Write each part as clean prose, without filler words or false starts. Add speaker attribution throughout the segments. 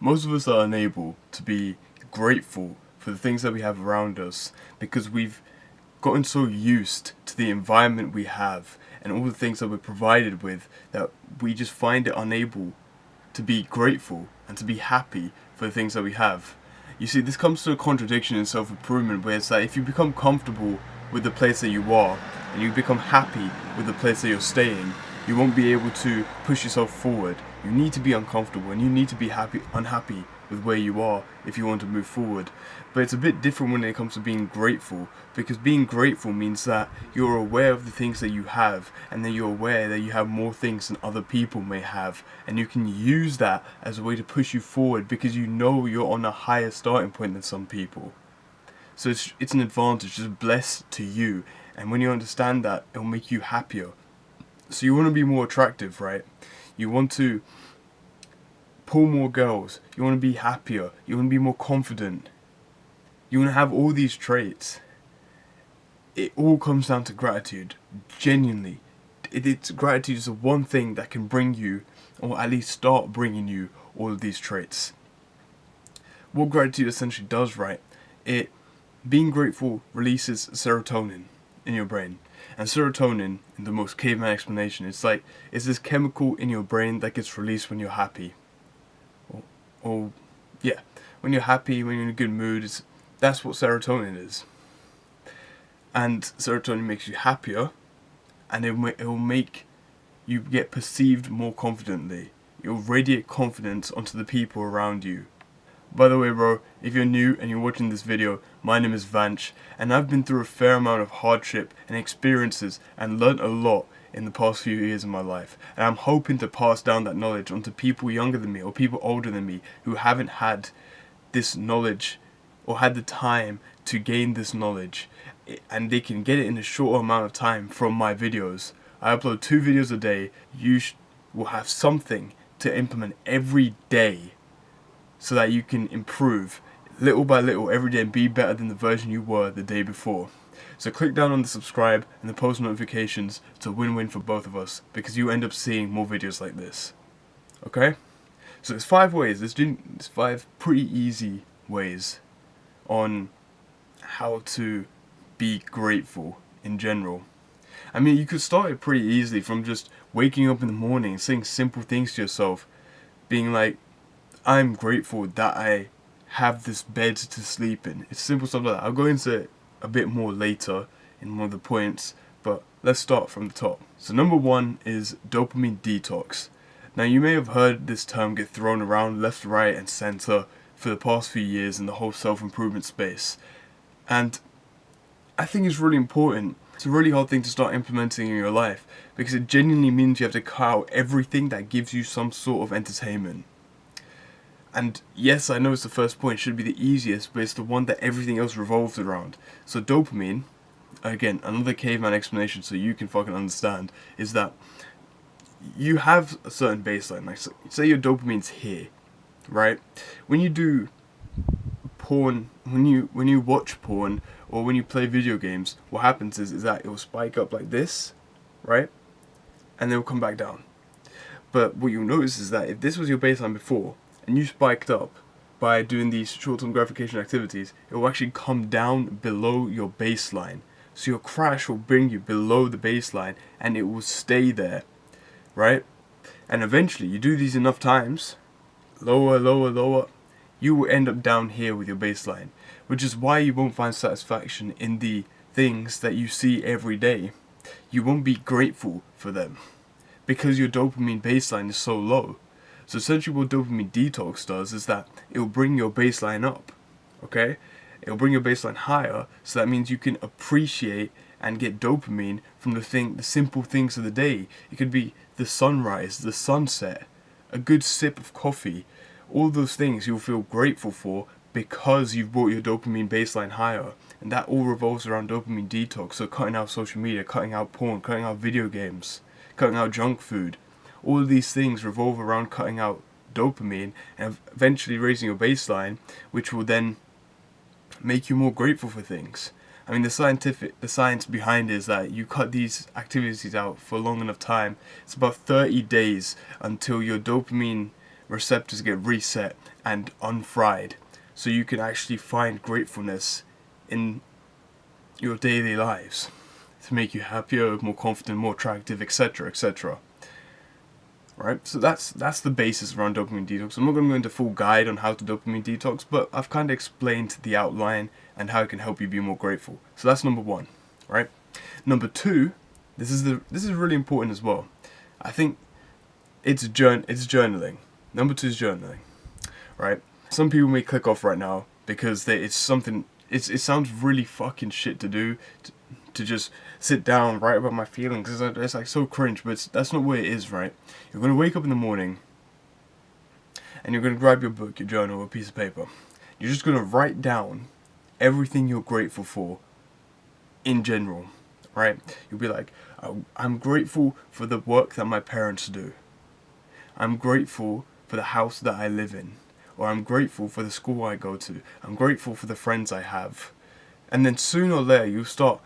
Speaker 1: Most of us are unable to be grateful for the things that we have around us because we've gotten so used to the environment we have and all the things that we're provided with that we just find it unable to be grateful and to be happy for the things that we have. You see, this comes to a contradiction in self-improvement where it's that if you become comfortable with the place that you are and you become happy with the place that you're staying, you won't be able to push yourself forward. You need to be uncomfortable and you need to be unhappy with where you are if you want to move forward. But it's a bit different when it comes to being grateful, because being grateful means that you're aware of the things that you have and that you're aware that you have more things than other people may have, and you can use that as a way to push you forward because you know you're on a higher starting point than some people. So it's an advantage, it's blessed to you, and when you understand that, it'll make you happier. So you want to be more attractive, right? You want to pull more girls, you want to be happier, you want to be more confident, you want to have all these traits. It all comes down to gratitude, genuinely. Gratitude is the one thing that can bring you, or at least start bringing you, all of these traits. What gratitude essentially does, right? Being grateful releases serotonin in your brain. And serotonin, in the most caveman explanation, it's this chemical in your brain that gets released when you're happy. When you're happy, when you're in a good mood, that's what serotonin is. And serotonin makes you happier, and it will make you get perceived more confidently. You'll radiate confidence onto the people around you. By the way, bro, if you're new and you're watching this video, my name is Vanch, and I've been through a fair amount of hardship and experiences and learnt a lot in the past few years of my life. And I'm hoping to pass down that knowledge onto people younger than me or people older than me who haven't had this knowledge or had the time to gain this knowledge, and they can get it in a short amount of time from my videos. I upload 2 videos a day. You will have something to implement every day so that you can improve little by little every day and be better than the version you were the day before. So click down on the subscribe and the post notifications. It's a win-win for both of us because you end up seeing more videos like this. Okay? So there's 5 ways. There's 5 pretty easy ways on how to be grateful in general. I mean, you could start it pretty easily from just waking up in the morning and saying simple things to yourself, being like, I'm grateful that I have this bed to sleep in. It's simple stuff like that. I'll go into it a bit more later in one of the points, but let's start from the top. So number 1 is dopamine detox. Now you may have heard this term get thrown around left, right and center for the past few years in the whole self-improvement space. And I think it's really important. It's a really hard thing to start implementing in your life because it genuinely means you have to cut out everything that gives you some sort of entertainment. And yes, I know it's the first point, it should be the easiest, but it's the one that everything else revolves around. So dopamine, again, another caveman explanation so you can fucking understand, is that you have a certain baseline. Like, say your dopamine's here, right? When you do porn, when you watch porn or when you play video games, what happens is that it will spike up like this, right? And then it will come back down. But what you'll notice is that if this was your baseline before, and you spiked up by doing these short-term gratification activities, it will actually come down below your baseline. So your crash will bring you below the baseline and it will stay there, right? And eventually, you do these enough times, lower, lower, lower, you will end up down here with your baseline, which is why you won't find satisfaction in the things that you see every day. You won't be grateful for them because your dopamine baseline is so low. So essentially what dopamine detox does is that it will bring your baseline up, okay? It will bring your baseline higher, so that means you can appreciate and get dopamine from the simple things of the day. It could be the sunrise, the sunset, a good sip of coffee. All those things you'll feel grateful for because you've brought your dopamine baseline higher. And that all revolves around dopamine detox, so cutting out social media, cutting out porn, cutting out video games, cutting out junk food. All of these things revolve around cutting out dopamine and eventually raising your baseline, which will then make you more grateful for things. I mean, the science behind it is that you cut these activities out for a long enough time. It's about 30 days until your dopamine receptors get reset and unfried, so you can actually find gratefulness in your daily lives to make you happier, more confident, more attractive, etc., etc. Right, so that's the basis around dopamine detox. I'm not going to go into full guide on how to dopamine detox, but I've kind of explained the outline and how it can help you be more grateful. So that's number one, right? Number two, this is really important as well. I think it's journaling. Number two is journaling, right? Some people may click off right now because it sounds really fucking shit to do, to just sit down, write about my feelings. It's like so cringe, but that's not what it is, right? You're going to wake up in the morning and you're going to grab your book, your journal, or a piece of paper. You're just going to write down everything you're grateful for in general, right? You'll be like, I'm grateful for the work that my parents do. I'm grateful for the house that I live in. Or I'm grateful for the school I go to. I'm grateful for the friends I have. And then sooner or later you'll start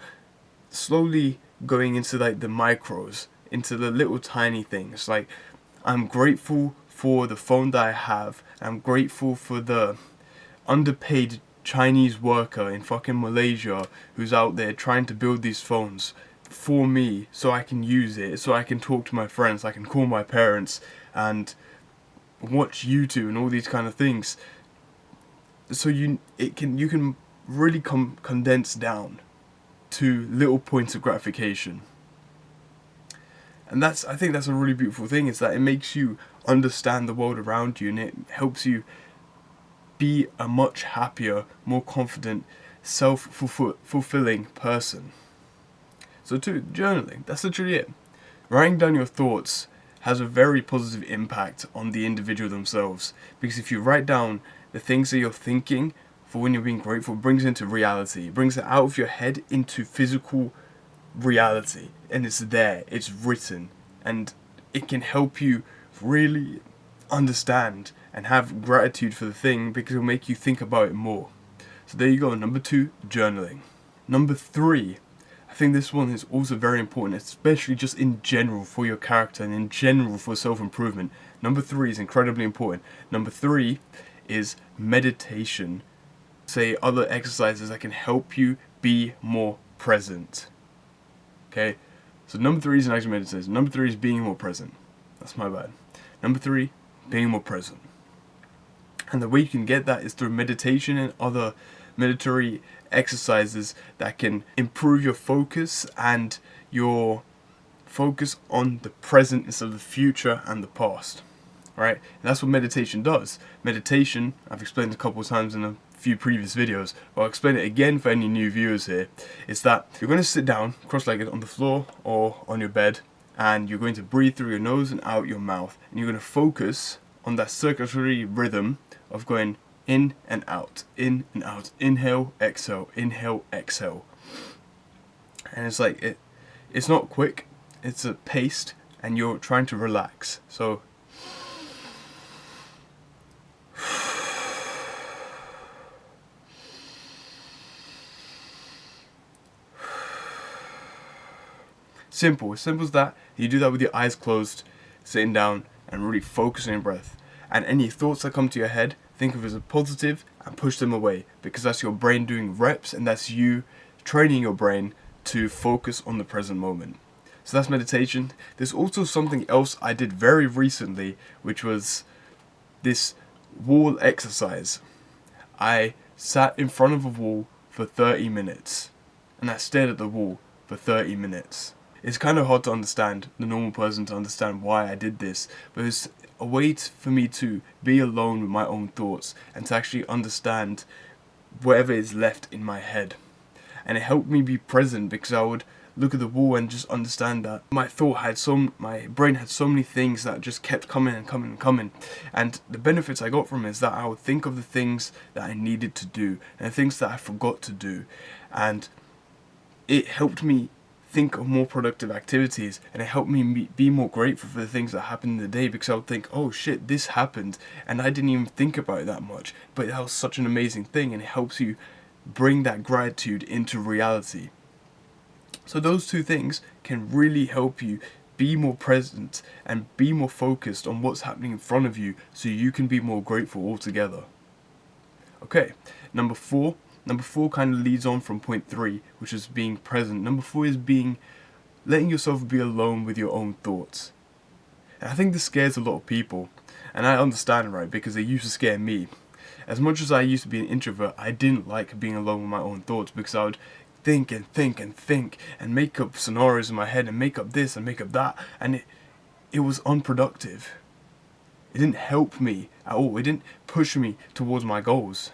Speaker 1: slowly going into like the micros, into the little tiny things. Like, I'm grateful for the phone that I have. I'm grateful for the underpaid Chinese worker in fucking Malaysia who's out there trying to build these phones for me so I can use it, so I can talk to my friends, I can call my parents and watch YouTube and all these kind of things. So you can really condense down to little points of gratification. And I think that's a really beautiful thing, is that it makes you understand the world around you, and it helps you be a much happier, more confident, self-fulfilling person. So two, journaling, that's literally it. Writing down your thoughts has a very positive impact on the individual themselves, because if you write down the things that you're thinking for when you're being grateful, it brings it into reality. It brings it out of your head into physical reality, and it's there, it's written, and it can help you really understand and have gratitude for the thing, because it'll make you think about it more. So there you go, number two, journaling. Number three, I think this one is also very important, especially just in general for your character and in general for self-improvement. Number three is incredibly important. Number three is meditation. Say other exercises that can help you be more present. Okay, so number three is an actual meditation. Number three is being more present. That's my bad. Number three, being more present. And the way you can get that is through meditation and other meditatory exercises that can improve your focus and your focus on the present instead of the future and the past. Right? And that's what meditation does. Meditation, I've explained a couple of times in a few previous videos, but I'll explain it again for any new viewers here. It's that you're going to sit down cross-legged on the floor or on your bed, and you're going to breathe through your nose and out your mouth, and you're going to focus on that circulatory rhythm of going in and out, inhale, exhale, inhale, exhale. And it's like, it's not quick, it's a paced, and you're trying to relax. So simple, as simple as that. You do that with your eyes closed, sitting down and really focusing on your breath. And any thoughts that come to your head, think of as a positive and push them away, because that's your brain doing reps, and that's you training your brain to focus on the present moment. So that's meditation. There's also something else I did very recently, which was this wall exercise. I sat in front of a wall for 30 minutes and I stared at the wall for 30 minutes. It's kind of hard to understand, the normal person to understand why I did this, but it's a way for me to be alone with my own thoughts and to actually understand whatever is left in my head. And it helped me be present, because I would look at the wall and just understand that my brain had so many things that just kept coming and coming and coming. And the benefits I got from it is that I would think of the things that I needed to do and the things that I forgot to do. And it helped me think of more productive activities, and it helped me be more grateful for the things that happened in the day, because I would think, oh shit, this happened and I didn't even think about it that much, but that was such an amazing thing. And it helps you bring that gratitude into reality. So those two things can really help you be more present and be more focused on what's happening in front of you so you can be more grateful altogether. Okay, number four kind of leads on from point 3, which is being present. Number 4 is letting yourself be alone with your own thoughts. And I think this scares a lot of people, and I understand, right, because it used to scare me. As much as I used to be an introvert, I didn't like being alone with my own thoughts, because I would think and think and think and make up scenarios in my head and make up this and make up that, and it was unproductive. It didn't help me at all. It didn't push me towards my goals.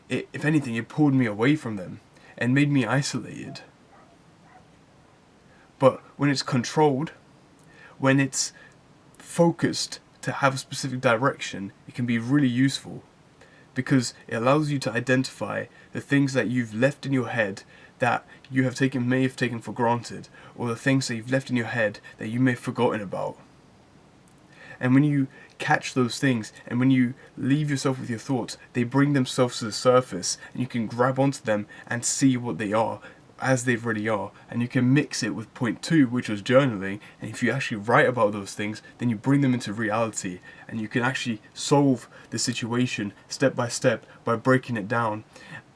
Speaker 1: If anything, it pulled me away from them and made me isolated. But when it's controlled, when it's focused to have a specific direction, it can be really useful, because it allows you to identify the things that you've left in your head that you may have taken for granted, or the things that you've left in your head that you may have forgotten about. And when you catch those things, and when you leave yourself with your thoughts, they bring themselves to the surface, and you can grab onto them and see what they are as they really are, and you can mix it with point 2, which was journaling. And if you actually write about those things, then you bring them into reality, and you can actually solve the situation step by step by breaking it down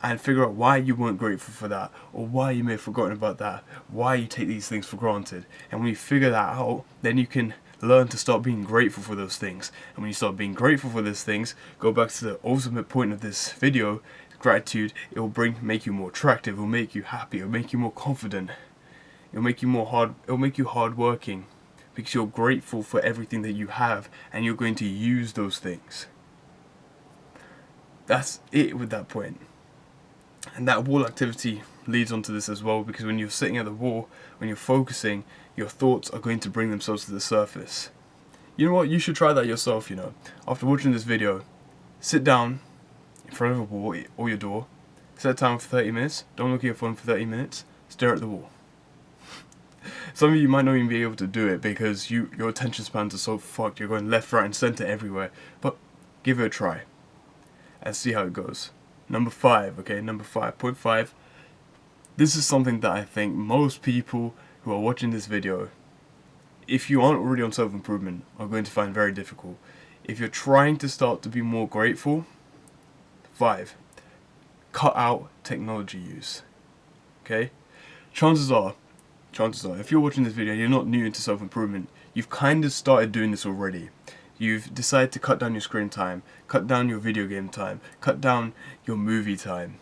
Speaker 1: and figure out why you weren't grateful for that, or why you may have forgotten about that, why you take these things for granted. And when you figure that out, then you can learn to start being grateful for those things. And when you start being grateful for those things, go back to the ultimate point of this video, gratitude. It will make you more attractive, it will make you happy, it will make you more confident, it will make you hardworking, because you're grateful for everything that you have, and you're going to use those things. That's it with that point. And that wall activity leads on to this as well, because when you're sitting at the wall, when you're focusing, your thoughts are going to bring themselves to the surface. You know what? You should try that yourself, After watching this video, sit down in front of a wall or your door, set a timer for 30 minutes, don't look at your phone for 30 minutes, stare at the wall. Some of you might not even be able to do it because your attention spans are so fucked, you're going left, right and center everywhere, but give it a try and see how it goes. Number 5, point 5. This is something that I think most people who are watching this video, if you aren't already on self-improvement, are going to find very difficult. If you're trying to start to be more grateful, 5, cut out technology use. Okay? Chances are, if you're watching this video and you're not new into self-improvement, you've kind of started doing this already. You've decided to cut down your screen time, cut down your video game time, cut down your movie time,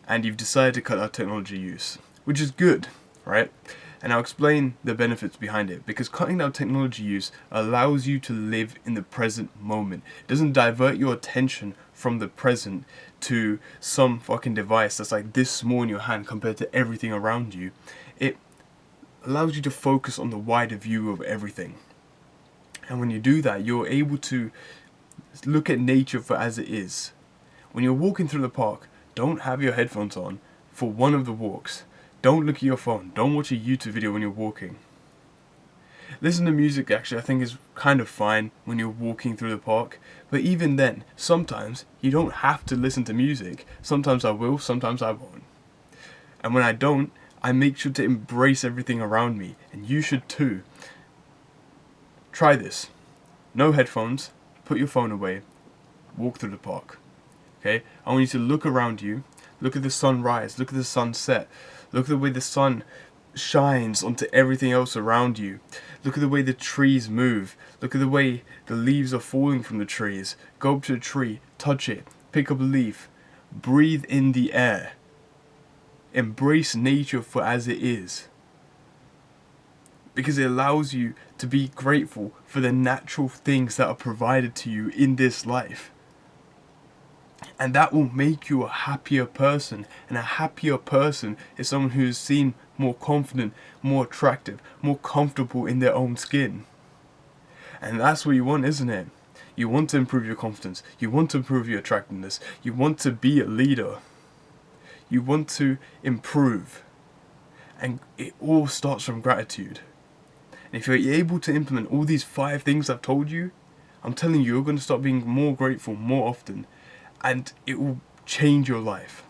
Speaker 1: and you've decided to cut out technology use, which is good, right? And I'll explain the benefits behind it, because cutting down technology use allows you to live in the present moment. It doesn't divert your attention from the present to some fucking device that's like this small in your hand compared to everything around you. It allows you to focus on the wider view of everything. And when you do that, you're able to look at nature for as it is. When you're walking through the park, don't have your headphones on for one of the walks. Don't look at your phone. Don't watch a YouTube video when you're walking. Listen to music, actually, I think is kind of fine when you're walking through the park. But even then, sometimes you don't have to listen to music. Sometimes I will, sometimes I won't. And when I don't, I make sure to embrace everything around me. And you should too. Try this. No headphones. Put your phone away. Walk through the park. Okay? I want you to look around you. Look at the sunrise. Look at the sunset. Look at the way the sun shines onto everything else around you. Look at the way the trees move. Look at the way the leaves are falling from the trees. Go up to a tree. Touch it. Pick up a leaf. Breathe in the air. Embrace nature for as it is. Because it allows you to be grateful for the natural things that are provided to you in this life. And that will make you a happier person. And a happier person is someone who is seen more confident, more attractive, more comfortable in their own skin. And that's what you want, isn't it? You want to improve your confidence. You want to improve your attractiveness. You want to be a leader. You want to improve. And it all starts from gratitude. And if you're able to implement all these 5 things I've told you, I'm telling you, you're going to start being more grateful more often. And it will change your life.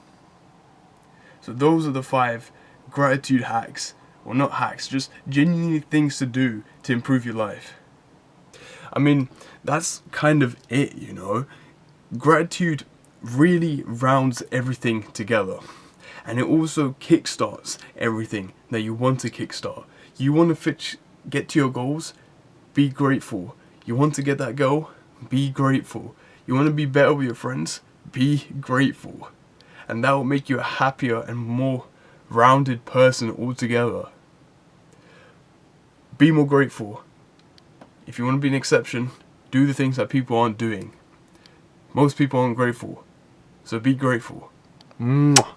Speaker 1: So those are the 5 gratitude hacks or not hacks, just genuinely things to do to improve your life. I mean, that's kind of it, you know. Gratitude really rounds everything together. And it also kickstarts everything that you want to kickstart. You want to get to your goals? Be grateful. You want to get that goal? Be grateful. You want to be better with your friends? Be grateful. And that will make you a happier and more rounded person altogether. Be more grateful. If you want to be an exception, do the things that people aren't doing. Most people aren't grateful. So be grateful. Mwah.